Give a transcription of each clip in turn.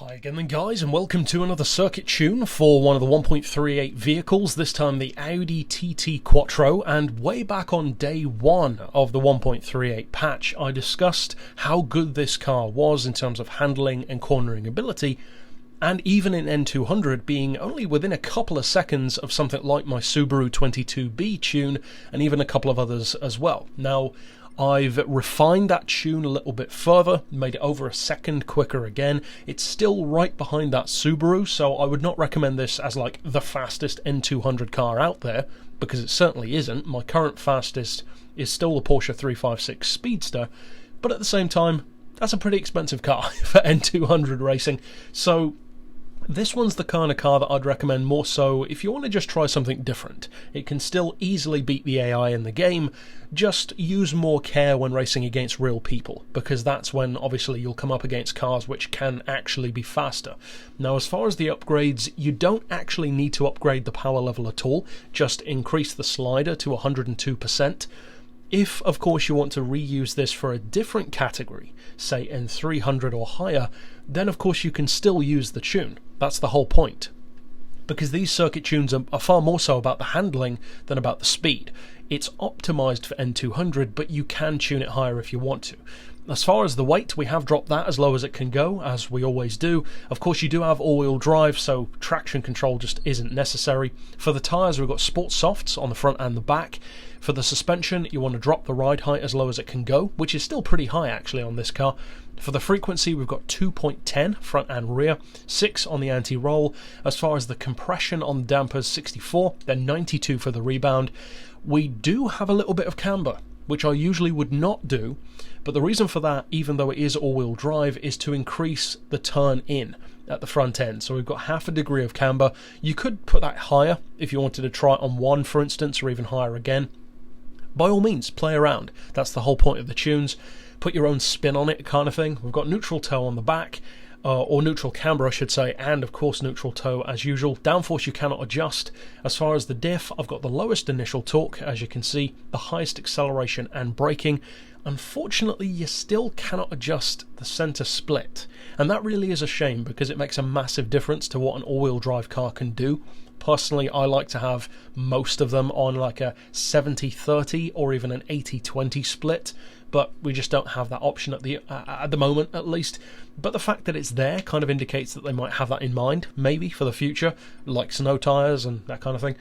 Hi again then guys, and welcome to another circuit tune for one of the 1.38 vehicles, this time the Audi TT Quattro. And way back on day one of the 1.38 patch, I discussed how good this car was in terms of handling and cornering ability, and even in N200 being only within a couple of seconds of something like my Subaru 22B tune, and even a couple of others as well. Now, I've refined that tune a little bit further, made it over a second quicker again. It's still right behind that Subaru, so I would not recommend this as like the fastest N200 car out there, because it certainly isn't. My current fastest is still the Porsche 356 Speedster, but at the same time, that's a pretty expensive car for N200 racing. So this one's the kind of car that I'd recommend more so if you want to just try something different. It can still easily beat the AI in the game, just use more care when racing against real people, because that's when obviously you'll come up against cars which can actually be faster. Now, as far as the upgrades, you don't actually need to upgrade the power level at all, just increase the slider to 102%. If, of course, you want to reuse this for a different category, say N300 or higher, then of course you can still use the tune. That's the whole point. Because these circuit tunes are far more so about the handling than about the speed. It's optimized for N200, but you can tune it higher if you want to. As far as the weight, we have dropped that as low as it can go, as we always do. Of course, you do have all-wheel drive, so traction control just isn't necessary. For the tyres, we've got sport softs on the front and the back. For the suspension, you want to drop the ride height as low as it can go, which is still pretty high actually on this car. For the frequency, we've got 2.10 front and rear, 6 on the anti-roll. As far as the compression on the dampers, 64, then 92 for the rebound. We do have a little bit of camber, which I usually would not do, but the reason for that, even though it is all-wheel drive, is to increase the turn in at the front end. So we've got half a degree of camber. You could put that higher if you wanted to try it on one, for instance, or even higher again. By all means, play around. That's the whole point of the tunes. Put your own spin on it, kind of thing. We've got neutral toe on the back, or neutral camber I should say, and of course neutral toe as usual. Downforce you cannot adjust. As far as the diff, I've got the lowest initial torque, as you can see, the highest acceleration and braking. Unfortunately, you still cannot adjust the centre split, and that really is a shame because it makes a massive difference to what an all-wheel drive car can do. Personally, I like to have most of them on like a 70-30 or even an 80-20 split, but we just don't have that option at the moment, at least. But the fact that it's there kind of indicates that they might have that in mind, maybe for the future, like snow tyres and that kind of thing.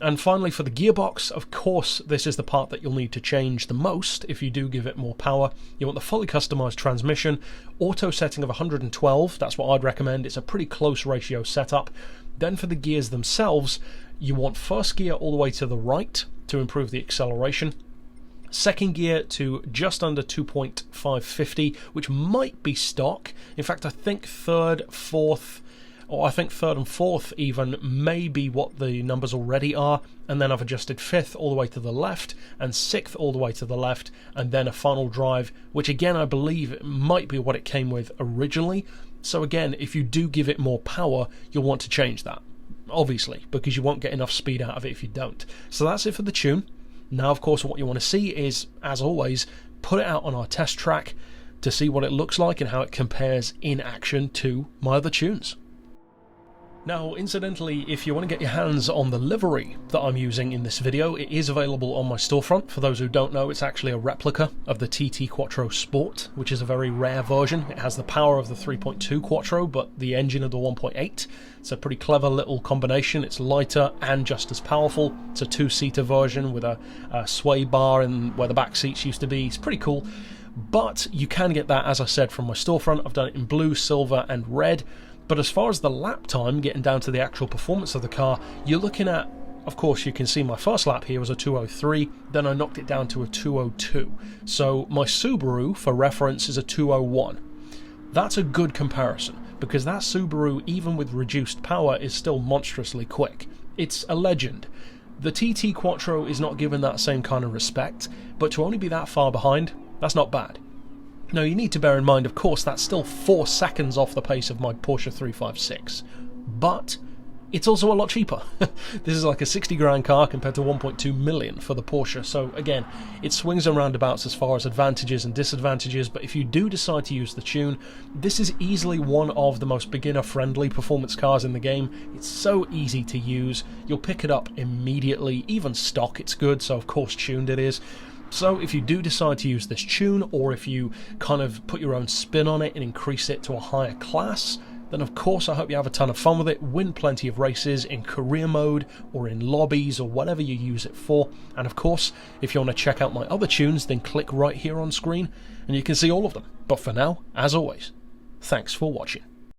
And finally, for the gearbox, of course, this is the part that you'll need to change the most if you do give it more power. You want the fully customised transmission, auto setting of 112, that's what I'd recommend. It's a pretty close ratio setup. Then for the gears themselves, you want first gear all the way to the right to improve the acceleration. Second gear to just under 2.550, which might be stock. In fact, I think third, fourth, or I think third and fourth even may be what the numbers already are. And then I've adjusted fifth all the way to the left and sixth all the way to the left, and then a final drive, which again I believe might be what it came with originally. So again, if you do give it more power, you'll want to change that, obviously, because you won't get enough speed out of it if you don't. So that's it for the tune. Now, of course, what you want to see is, as always, put it out on our test track to see what it looks like and how it compares in action to my other tunes. Now, incidentally, if you want to get your hands on the livery that I'm using in this video, it is available on my storefront. For those who don't know, it's actually a replica of the TT Quattro Sport, which is a very rare version. It has the power of the 3.2 quattro, but the engine of the 1.8. It's a pretty clever little combination. It's lighter and just as powerful. It's a two-seater version with a sway bar and where the back seats used to be. It's pretty cool. But you can get that, as I said, from my storefront. I've done it in blue, silver, and red. But as far as the lap time, getting down to the actual performance of the car, you're looking at, of course, you can see my first lap here was a 203, then I knocked it down to a 202. So my Subaru, for reference, is a 201. That's a good comparison, because that Subaru, even with reduced power, is still monstrously quick. It's a legend. The TT Quattro is not given that same kind of respect, but to only be that far behind, that's not bad. Now, you need to bear in mind, of course, that's still 4 seconds off the pace of my Porsche 356. But it's also a lot cheaper. This is like a 60 grand car compared to 1.2 million for the Porsche, so again, it swings and roundabouts as far as advantages and disadvantages, but if you do decide to use the tune, this is easily one of the most beginner-friendly performance cars in the game. It's so easy to use, you'll pick it up immediately, even stock it's good, so of course tuned it is. So if you do decide to use this tune, or if you kind of put your own spin on it and increase it to a higher class, then of course I hope you have a ton of fun with it, win plenty of races in career mode or in lobbies or whatever you use it for. And of course, if you want to check out my other tunes, then click right here on screen and you can see all of them. But for now, as always, thanks for watching.